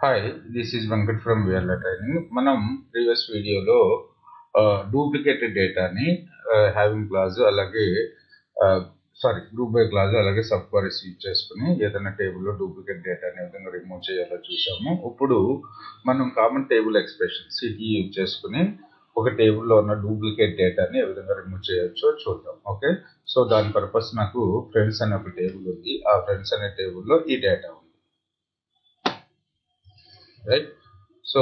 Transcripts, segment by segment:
Hi, this is Venkat from VLA Training. మనం previous వీడియోలో duplicated డేటాని హ్యావింగ్ క్లాజ్ అలాగే గ్రూప్ బై క్లాజ్ అలాగే సబ్ క్వరీస్ యూజ్ చేసుకుని ఏదైనా టేబుల్లో డూప్లికేట్ డేటాని ఏ విధంగా రిమూవ్ చేయాలో చూసాము. ఇప్పుడు మనం common table expression city use చేసుకుని ఒక టేబుల్లో ఉన్న డూప్లికేట్ డేటాని ఏ విధంగా రిమూవ్ చేయొచ్చో చూద్దాం. ఓకే, సో దాని పర్పస్ నాకు ఫ్రెండ్స్ అనే ఒక టేబుల్ ఉంది. ఆ ఫ్రెండ్స్ అనే టేబుల్లో ఈ డేటా ఉంది, right. So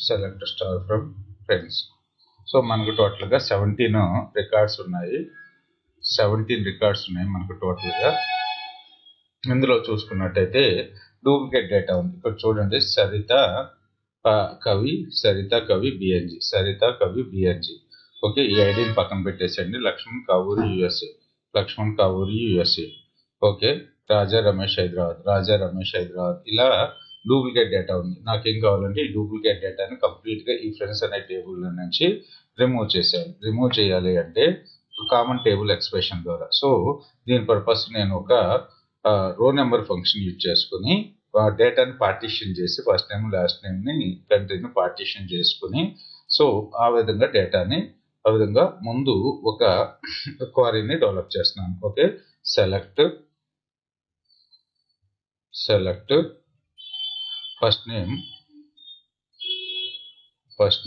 select star from friends. So మనకు టోటల్గా 17 రికార్డ్స్ ఉన్నాయి. 17 రికార్డ్స్ ఉన్నాయి మనకు టోటల్గా. ఇందులో చూసుకున్నట్టయితే డూప్లికేట్ డేటా ఉంది. ఇక్కడ చూడండి, సరిత కవి బిఎన్జి, సరిత కవి బిఎన్జి. ఓకే, ఈ ఐడిని పక్కన పెట్టేసండి. లక్ష్మణ్ కావూరి యుఎస్ఏ. ఓకే, రాజా రమేష్ హైదరాబాద్. ఇలా డూప్లికేట్ డేటా ఉంది. నాకేం కావాలంటే ఈ డూప్లికేట్ డేటాని కంప్లీట్గా ఈ ఫ్రెండ్స్ అనే టేబుల్ నుంచి రిమూవ్ చేయాలి అంటే కామన్ టేబుల్ ఎక్స్ప్రెషన్ ద్వారా. సో దీని పర్పస్ నేను ఒక రో నెంబర్ ఫంక్షన్ యూజ్ చేసుకుని డేటాని పార్టీషన్ చేసి ఫస్ట్ నేమ్ లాస్ట్ నేమ్ని కంట్రీని పార్టీషన్ చేసుకుని సో ఆ విధంగా డేటాని ముందు ఒక క్వరీని డెవలప్ చేస్తున్నాను. Okay, select first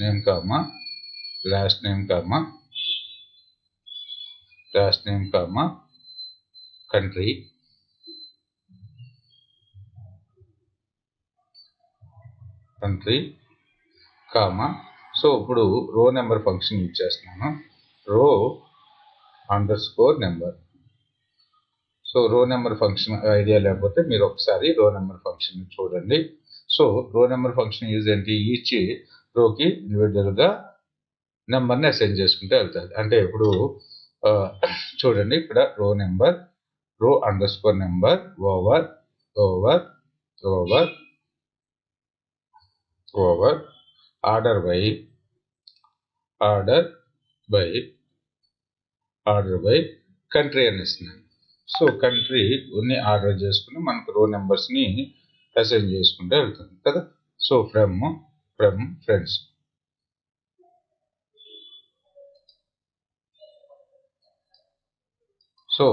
name comma last name comma country comma. So ఇప్పుడు రో నెంబర్ ఫంక్షన్ యూజ్ చేస్తున్నాను, రో అండర్ స్కోర్ నెంబర్. సో రో నెంబర్ ఫంక్షన్ ఐడియా లేకపోతే మీరు ఒకసారి రో నెంబర్ ఫంక్షన్ చూడండి. సో రో నెంబర్ ఫంక్షన్ యూజ్ ఏంటి, ఈచ్ రోకి ఇండివిజువల్గా నెంబర్ని అసైన్ చేసుకుంటే వెళ్తుంది. అంటే ఇప్పుడు చూడండి, ఇక్కడ రో under score number over order by country అని ఇస్తున్నాను. సో కంట్రీ కొన్ని ఆర్డర్ చేసుకుని మనకు రో నెంబర్స్ని అసైన్ చేసుకుంటే వెళ్తుంది కదా. So from friends. So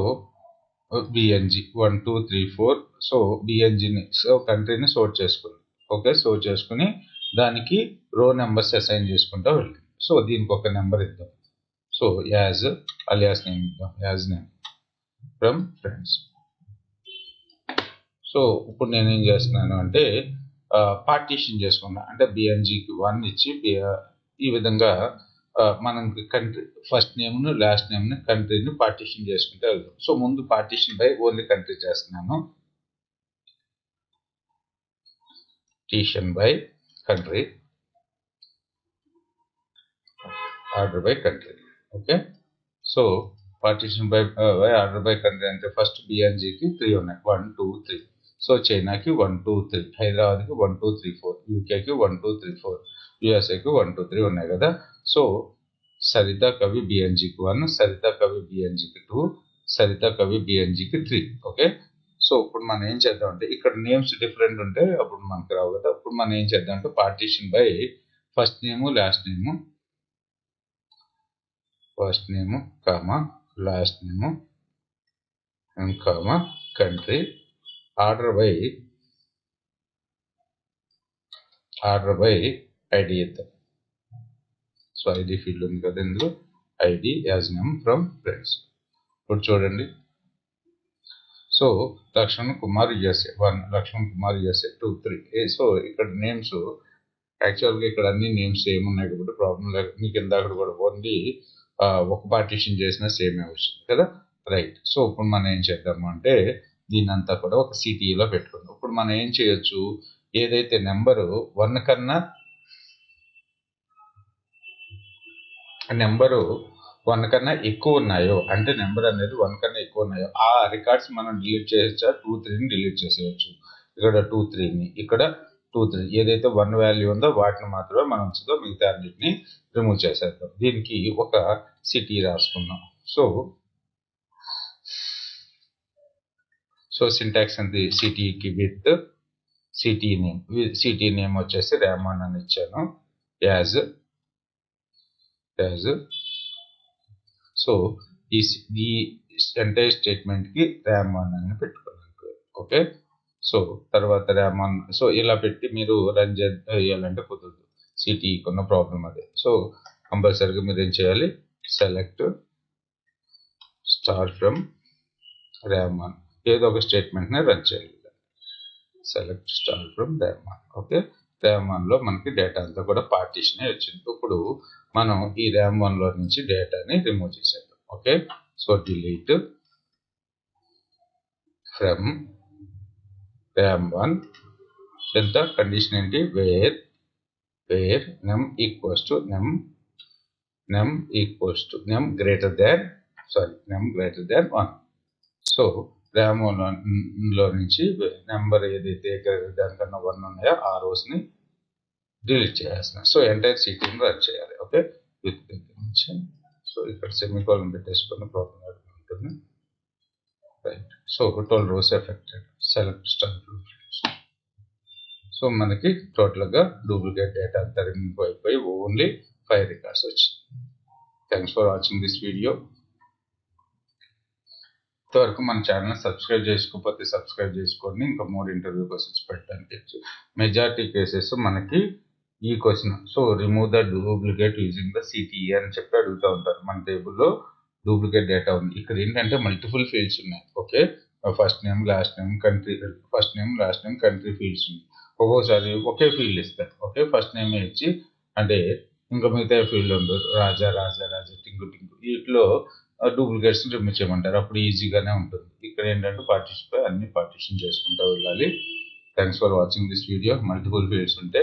BNG 1 2 3 4. So బిఎన్జిని కంట్రీని సోర్ట్ చేసుకుని ఓకే, సోర్ట్ చేసుకుని దానికి రో నెంబర్స్ అసైన్ చేసుకుంటూ వెళ్ళింది. సో దీనికి ఒక నెంబర్ ఇద్దాం. సో అలియాస్ నేమ్ ఇద్దాం, నేమ్ ఫ్రమ్ ఫ్రెండ్స్. సో ఇప్పుడు నేనేం చేస్తున్నాను అంటే పార్టీషన్ చేసుకున్నా, అంటే బిఎన్జికి 1 ఇచ్చి ఈ విధంగా మనం కంట్రీ ఫస్ట్ నేమ్ను లాస్ట్ నేమ్ని కంట్రీని పార్టీషన్ చేసుకుంటే వెళ్దాం. సో ముందు పార్టీషన్ బై ఓన్లీ కంట్రీ చేస్తున్నాను, partition by country, order by country. Okay, so partition by order by country అంటే ఫస్ట్ బిఎన్జికి 3 ఉన్నాయి, 1 2 3. సో చైనాకి 1 2 3, హైదరాబాద్కి 1 2 3 4, యూకేకి 1 2 3 4, యుఎస్ఏకి 1 2 3 ఉన్నాయి కదా. సో సరిత కవి బిఎన్జికి 1, సరిత కవి బిఎన్జికి 2, సరిత కవి బిఎన్జికి 3. ఓకే, సో ఇప్పుడు మనం ఏం చేద్దాం అంటే ఇక్కడ నేమ్స్ డిఫరెంట్ ఉంటే అప్పుడు మనకు రావు కదా. ఇప్పుడు మనం ఏం చేద్దాం అంటే partition by first name comma last name comma country, order by ID ఇద్దాం. సో ఐడి ఫీల్డ్ ఉంది కదా, ఇందులో ID as name from friends. ఇప్పుడు చూడండి, so Laxman Kumar USA 1, Laxman Kumar USA 2 3. సో ఇక్కడ నేమ్స్ యాక్చువల్గా ఇక్కడ అన్ని నేమ్స్ సేమ్ ఉన్నాయి కాబట్టి ప్రాబ్లం లేదు. మీకు ఇందాక కూడా ఓన్లీ ఒక పార్టీషన్ చేసినా సేమే వస్తుంది కదా, రైట్. సో ఇప్పుడు మనం ఏం చేద్దాము అంటే దీన్ని అంతా కూడా ఒక సిటీలో పెట్టుకుందాం. ఇప్పుడు మనం ఏం చేయొచ్చు, ఏదైతే నెంబరు 1 కన్నా ఎక్కువ ఉన్నాయో, అంటే నెంబర్ అనేది 1 కన్నా ఎక్కువ ఉన్నాయో ఆ రికార్డ్స్ మనం డిలీట్ చేయొచ్చా, 2 3ని డిలీట్ చేసేయచ్చు. ఇక్కడ 2 3ని, ఇక్కడ 2 3, ఏదైతే 1 వాల్యూ ఉందో వాటిని మాత్రమే మనం ఉంచుదాం, మిగతా అన్నిటిని రిమూవ్ చేసేద్దాం. దీనికి ఒక సిటీ రాసుకుందాం. సో సింటాక్స్ అంతే, సిటీకి విత్ సిటీ నేమ్ వచ్చేసి ర్యామ్1 అని ఇచ్చాను యాజ్. సో ఈ ఎంటైర్ స్టేట్మెంట్ కి ర్యామ్1 అని పెట్టుకున్నాను. ఓకే, సో తర్వాత ర్యామ్1 సో ఇలా పెట్టి మీరు రన్ చేయాలంటే కుదరదు, సిటీకి ఉన్న ప్రాబ్లం అదే. సో కంపల్సరీగా మీరు ఏం చేయాలి, సెలెక్ట్ స్టార్ ఫ్రమ్ ర్యామ్1 ఏదో ఒక స్టేట్మెంట్ ని రన్ చేయాలి. సెలెక్ట్ స్టార్ ఫ్రమ్ ర్యామ్1. ఓకే, ర్యామ్1 మనకి డేటా అంతా కూడా పార్టీషన్ వచ్చింది. ఇప్పుడు మనం ఈ ర్యామ్1 నుంచి డేటాని రిమూవ్ చేసేద్దాం. ఓకే, సో డిలీట్ ఫ్రమ్ ర్యామ్1 ఎంత కండిషన్ ఏంటి, where num equals to num greater than 1. So ర్యామ్1 నుంచి నెంబర్ ఏదైతే దానికన్నా 1 ఉన్నాయో ఆ రోస్ ని డిలీట్ చేయాల్సిన. సో ఎంటైర్ సిటీని రన్ చేయాలి. ఓకే, విత్ నుంచి సో ఇక్కడ సెమికోలన్ పెట్టేసుకున్న ప్రాబ్లం ఉంటుంది. Right, so 12 rows affected. Select star. So మనకి టోటల్గా డూప్లికేట్ డేటా అంతా రిమూవ్ అయిపోయి ఓన్లీ 5 రికార్డ్స్ వచ్చింది. Thanks for watching this video. ఇంతవరకు మన ఛానల్ సబ్స్క్రైబ్ చేసుకోకపోతే సబ్స్క్రైబ్ చేసుకోండి, ఇంకా మోర్ ఇంటర్వ్యూ క్వశ్చన్స్ పెట్టడానికి. మెజారిటీ కేసెస్ మనకి ఈ question, so remove the duplicate using the సిటీఈ అని చెప్పి అడుగుతూ ఉంటారు. మన టేబుల్లో డూప్లికేట్ డేటా ఉంది. ఇక్కడ ఏంటంటే మల్టిపుల్ ఫీల్డ్స్ ఉన్నాయి. Okay, first name last name country fields ఉన్నాయి. ఒక్కోసారి ఒకే ఫీల్డ్ ఇస్తారు. ఓకే, ఫస్ట్ నేమ్ ఇచ్చి అంటే ఇంకా మిగతా ఫీల్డ్ ఉండదు, రాజా టింగు వీటిలో డూప్లికేట్స్ రిమూవ్ చేయమంటారు. అప్పుడు ఈజీగానే ఉంటుంది. ఇక్కడ ఏంటంటే అన్ని పార్టిషన్ చేసుకుంటూ వెళ్ళాలి. Thanks for watching this video. Multiple fields ఉంటే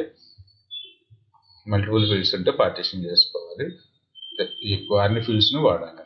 పార్టిషన్ చేసుకోవాలి. ఎక్కువ అన్ని ఫీల్డ్స్ని వాడాలి.